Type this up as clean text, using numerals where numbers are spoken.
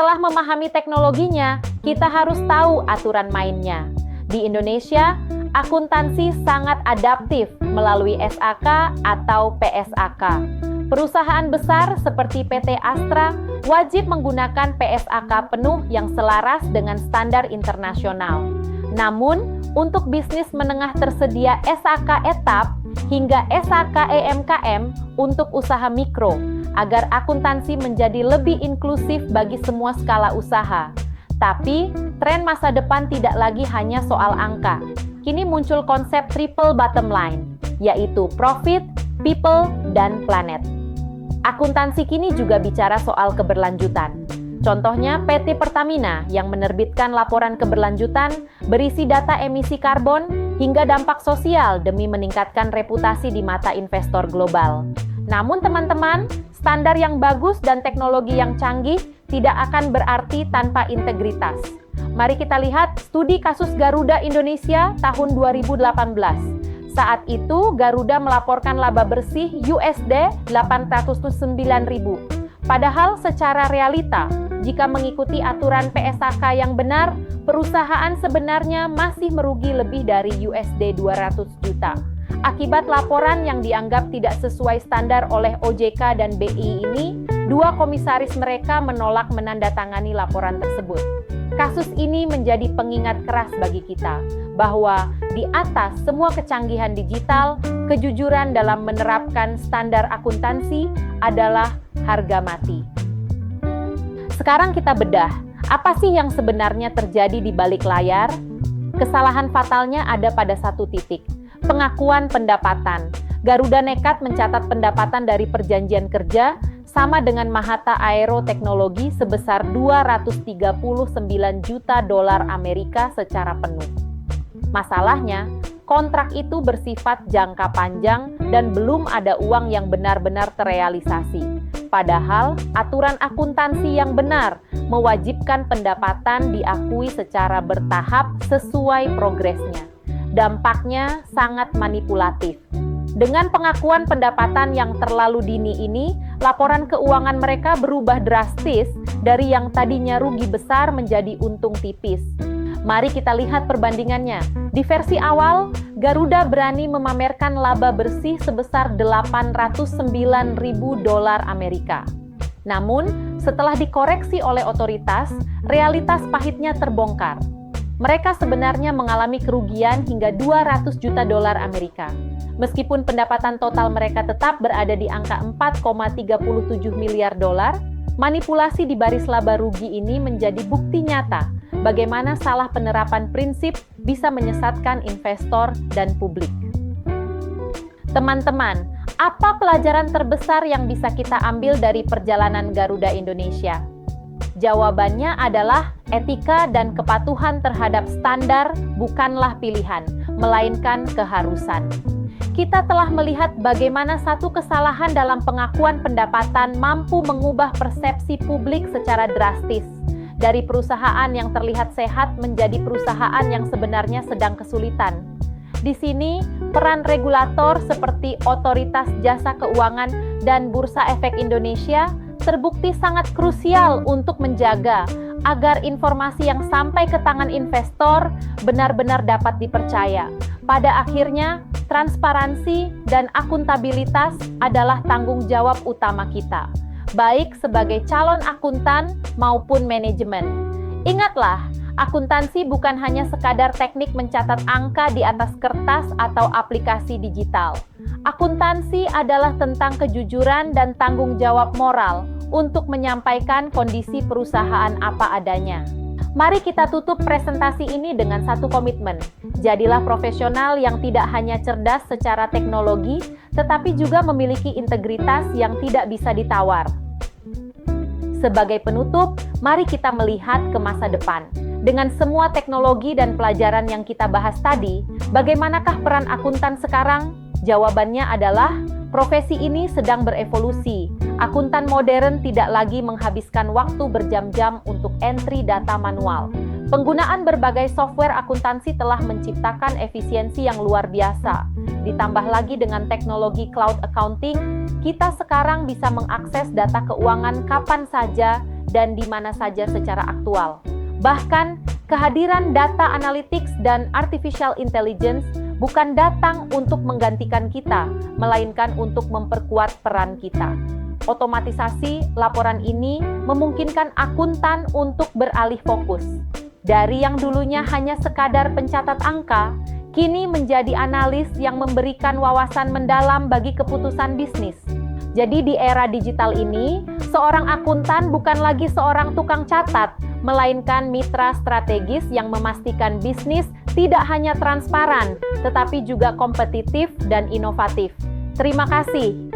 Setelah memahami teknologinya, kita harus tahu aturan mainnya. Di Indonesia, akuntansi sangat adaptif melalui SAK atau PSAK. Perusahaan besar seperti PT Astra wajib menggunakan PSAK penuh yang selaras dengan standar internasional. Namun, untuk bisnis menengah tersedia SAK etap hingga SAK EMKM untuk usaha mikro, agar akuntansi menjadi lebih inklusif bagi semua skala usaha. Tapi, tren masa depan tidak lagi hanya soal angka. Kini muncul konsep triple bottom line, yaitu profit, people, dan planet. Akuntansi kini juga bicara soal keberlanjutan. Contohnya PT Pertamina yang menerbitkan laporan keberlanjutan berisi data emisi karbon hingga dampak sosial demi meningkatkan reputasi di mata investor global. Namun teman-teman, standar yang bagus dan teknologi yang canggih tidak akan berarti tanpa integritas. Mari kita lihat studi kasus Garuda Indonesia tahun 2018. Saat itu, Garuda melaporkan laba bersih USD 809.000. Padahal secara realita, jika mengikuti aturan PSAK yang benar, perusahaan sebenarnya masih merugi lebih dari USD 200 juta. Akibat laporan yang dianggap tidak sesuai standar oleh OJK dan BI ini, dua komisaris mereka menolak menandatangani laporan tersebut. Kasus ini menjadi pengingat keras bagi kita bahwa di atas semua kecanggihan digital, kejujuran dalam menerapkan standar akuntansi adalah harga mati. Sekarang kita bedah, apa sih yang sebenarnya terjadi di balik layar? Kesalahan fatalnya ada pada satu titik, pengakuan pendapatan. Garuda nekat mencatat pendapatan dari perjanjian kerja sama dengan Mahata Aero Teknologi sebesar 239 juta dolar Amerika secara penuh. Masalahnya, kontrak itu bersifat jangka panjang dan belum ada uang yang benar-benar terrealisasi. Padahal, aturan akuntansi yang benar mewajibkan pendapatan diakui secara bertahap sesuai progresnya. Dampaknya sangat manipulatif. Dengan pengakuan pendapatan yang terlalu dini ini, laporan keuangan mereka berubah drastis dari yang tadinya rugi besar menjadi untung tipis. Mari kita lihat perbandingannya. Di versi awal, Garuda berani memamerkan laba bersih sebesar 809.000 dolar Amerika. Namun, setelah dikoreksi oleh otoritas, realitas pahitnya terbongkar. Mereka sebenarnya mengalami kerugian hingga 200 juta dolar Amerika. Meskipun pendapatan total mereka tetap berada di angka 4,37 miliar dolar, manipulasi di baris laba rugi ini menjadi bukti nyata bagaimana salah penerapan prinsip bisa menyesatkan investor dan publik. Teman-teman, apa pelajaran terbesar yang bisa kita ambil dari perjalanan Garuda Indonesia? Jawabannya adalah etika dan kepatuhan terhadap standar bukanlah pilihan, melainkan keharusan. Kita telah melihat bagaimana satu kesalahan dalam pengakuan pendapatan mampu mengubah persepsi publik secara drastis. Dari perusahaan yang terlihat sehat menjadi perusahaan yang sebenarnya sedang kesulitan. Di sini, peran regulator seperti Otoritas Jasa Keuangan dan Bursa Efek Indonesia terbukti sangat krusial untuk menjaga agar informasi yang sampai ke tangan investor benar-benar dapat dipercaya. Pada akhirnya, transparansi dan akuntabilitas adalah tanggung jawab utama kita, baik sebagai calon akuntan maupun manajemen. Ingatlah, akuntansi bukan hanya sekadar teknik mencatat angka di atas kertas atau aplikasi digital. Akuntansi adalah tentang kejujuran dan tanggung jawab moral untuk menyampaikan kondisi perusahaan apa adanya. Mari kita tutup presentasi ini dengan satu komitmen. Jadilah profesional yang tidak hanya cerdas secara teknologi, tetapi juga memiliki integritas yang tidak bisa ditawar. Sebagai penutup, mari kita melihat ke masa depan. Dengan semua teknologi dan pelajaran yang kita bahas tadi, bagaimanakah peran akuntan sekarang? Jawabannya adalah, profesi ini sedang berevolusi. Akuntan modern tidak lagi menghabiskan waktu berjam-jam untuk entry data manual. Penggunaan berbagai software akuntansi telah menciptakan efisiensi yang luar biasa. Ditambah lagi dengan teknologi cloud accounting, kita sekarang bisa mengakses data keuangan kapan saja, dan di mana saja secara aktual. Bahkan, kehadiran data analytics dan artificial intelligence bukan datang untuk menggantikan kita, melainkan untuk memperkuat peran kita. Otomatisasi laporan ini memungkinkan akuntan untuk beralih fokus. Dari yang dulunya hanya sekadar pencatat angka, kini menjadi analis yang memberikan wawasan mendalam bagi keputusan bisnis. Jadi di era digital ini, seorang akuntan bukan lagi seorang tukang catat, melainkan mitra strategis yang memastikan bisnis tidak hanya transparan, tetapi juga kompetitif dan inovatif. Terima kasih.